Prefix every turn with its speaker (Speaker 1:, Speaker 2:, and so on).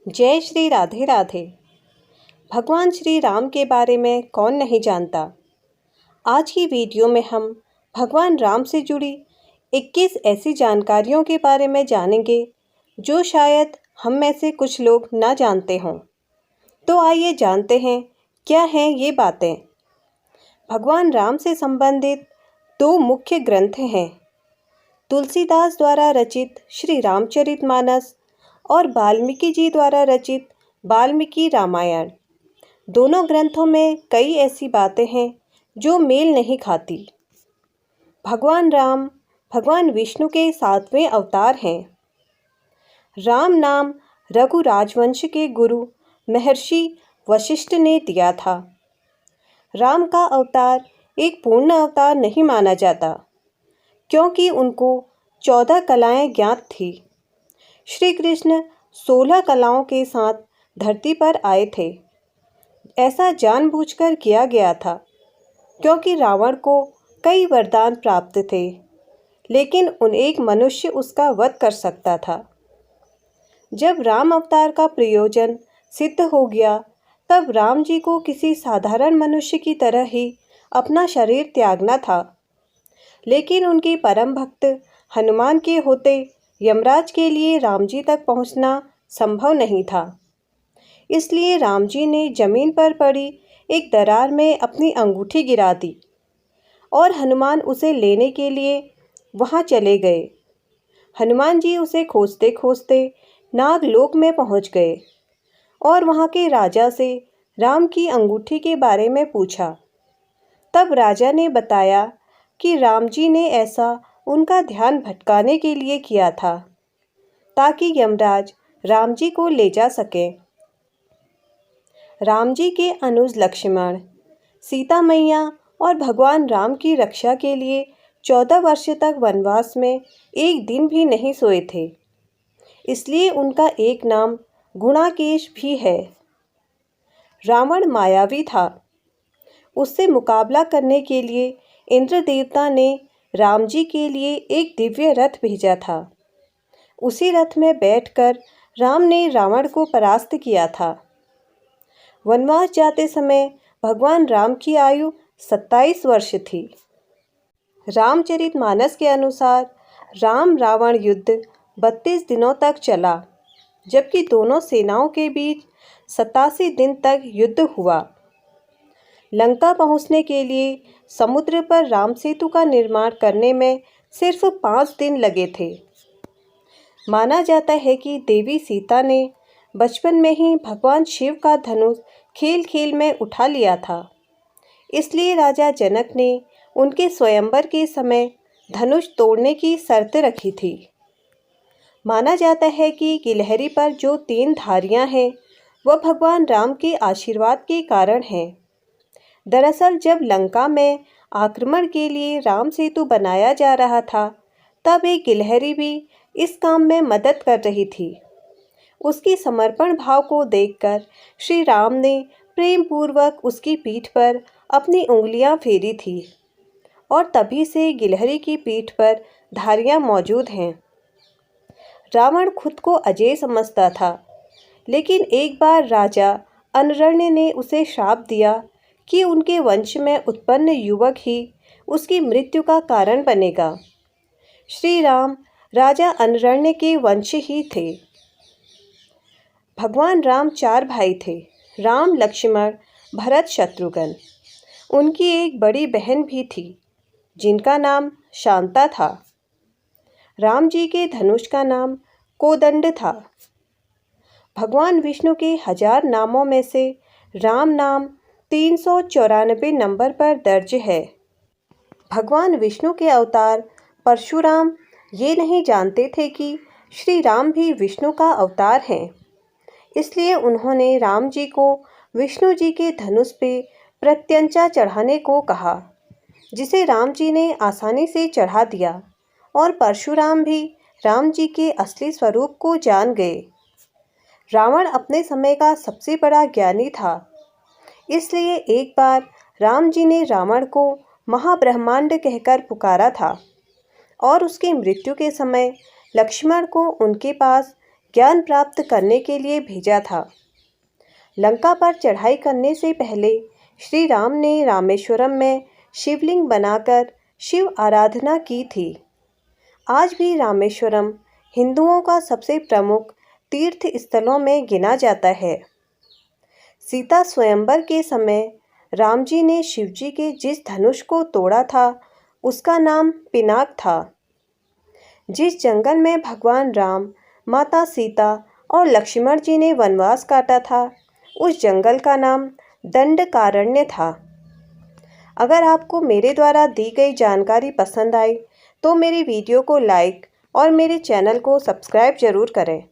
Speaker 1: जय श्री राधे राधे। भगवान श्री राम के बारे में कौन नहीं जानता। आज की वीडियो में हम भगवान राम से जुड़ी 21 ऐसी जानकारियों के बारे में जानेंगे जो शायद हम में से कुछ लोग ना जानते हों। तो आइए जानते हैं क्या हैं ये बातें। भगवान राम से संबंधित 2 मुख्य ग्रंथ हैं, तुलसीदास द्वारा रचित श्री रामचरितमानस और वाल्मीकि जी द्वारा रचित वाल्मीकि रामायण। दोनों ग्रंथों में कई ऐसी बातें हैं जो मेल नहीं खाती। भगवान राम भगवान विष्णु के 7वें अवतार हैं। राम नाम रघु राजवंश के गुरु महर्षि वशिष्ठ ने दिया था। राम का अवतार एक पूर्ण अवतार नहीं माना जाता क्योंकि उनको 14 कलाएं ज्ञात थी। श्री कृष्ण 16 कलाओं के साथ धरती पर आए थे। ऐसा जानबूझकर किया गया था क्योंकि रावण को कई वरदान प्राप्त थे, लेकिन एक मनुष्य उसका वध कर सकता था। जब राम अवतार का प्रयोजन सिद्ध हो गया, तब राम जी को किसी साधारण मनुष्य की तरह ही अपना शरीर त्यागना था। लेकिन उनके परम भक्त हनुमान के होते यमराज के लिए राम जी तक पहुंचना संभव नहीं था। इसलिए राम जी ने जमीन पर पड़ी एक दरार में अपनी अंगूठी गिरा दी और हनुमान उसे लेने के लिए वहां चले गए। हनुमान जी उसे खोजते खोजते नागलोक में पहुंच गए और वहां के राजा से राम की अंगूठी के बारे में पूछा। तब राजा ने बताया कि राम जी ने ऐसा उनका ध्यान भटकाने के लिए किया था ताकि यमराज राम जी को ले जा सके। राम जी के अनुज लक्ष्मण सीता मैया और भगवान राम की रक्षा के लिए 14 वर्ष तक वनवास में एक दिन भी नहीं सोए थे। इसलिए उनका एक नाम गुणाकेश भी है। रावण मायावी था। उससे मुकाबला करने के लिए इंद्र देवता ने राम जी के लिए एक दिव्य रथ भेजा था। उसी रथ में बैठकर राम ने रावण को परास्त किया था। वनवास जाते समय भगवान राम की आयु 27 वर्ष थी। रामचरितमानस के अनुसार राम रावण युद्ध 32 दिनों तक चला, जबकि दोनों सेनाओं के बीच 87 दिन तक युद्ध हुआ। लंका पहुंचने के लिए समुद्र पर राम सेतु का निर्माण करने में सिर्फ 5 दिन लगे थे। माना जाता है कि देवी सीता ने बचपन में ही भगवान शिव का धनुष खेल खेल में उठा लिया था। इसलिए राजा जनक ने उनके स्वयंवर के समय धनुष तोड़ने की शर्त रखी थी। माना जाता है कि गिलहरी पर जो 3 धारियां हैं वह भगवान राम के आशीर्वाद के कारण हैं। दरअसल जब लंका में आक्रमण के लिए राम सेतु बनाया जा रहा था, तब एक गिलहरी भी इस काम में मदद कर रही थी। उसकी समर्पण भाव को देखकर श्री राम ने प्रेम पूर्वक उसकी पीठ पर अपनी उंगलियां फेरी थी और तभी से गिलहरी की पीठ पर धारियां मौजूद हैं। रावण खुद को अजेय समझता था, लेकिन एक बार राजा अनरण्य ने उसे श्राप दिया कि उनके वंश में उत्पन्न युवक ही उसकी मृत्यु का कारण बनेगा। श्री राम राजा अनरण्य के वंश ही थे। भगवान राम 4 भाई थे, राम लक्ष्मण भरत शत्रुघ्न। उनकी एक बड़ी बहन भी थी जिनका नाम शांता था। राम जी के धनुष का नाम कोदंड था। भगवान विष्णु के 1000 नामों में से राम नाम 394 नंबर पर दर्ज है। भगवान विष्णु के अवतार परशुराम ये नहीं जानते थे कि श्री राम भी विष्णु का अवतार हैं। इसलिए उन्होंने राम जी को विष्णु जी के धनुष पे प्रत्यंचा चढ़ाने को कहा, जिसे राम जी ने आसानी से चढ़ा दिया और परशुराम भी राम जी के असली स्वरूप को जान गए। रावण अपने समय का सबसे बड़ा ज्ञानी था। इसलिए एक बार राम जी ने रावण को महाब्रह्मांड कहकर पुकारा था और उसकी मृत्यु के समय लक्ष्मण को उनके पास ज्ञान प्राप्त करने के लिए भेजा था। लंका पर चढ़ाई करने से पहले श्री राम ने रामेश्वरम में शिवलिंग बनाकर शिव आराधना की थी। आज भी रामेश्वरम हिंदुओं का सबसे प्रमुख तीर्थ स्थलों में गिना जाता है। सीता स्वयंवर के समय राम जी ने शिवजी के जिस धनुष को तोड़ा था उसका नाम पिनाक था। जिस जंगल में भगवान राम, माता सीता और लक्ष्मण जी ने वनवास काटा था उस जंगल का नाम दंडकारण्य था। अगर आपको मेरे द्वारा दी गई जानकारी पसंद आई तो मेरी वीडियो को लाइक और मेरे चैनल को सब्सक्राइब ज़रूर करें।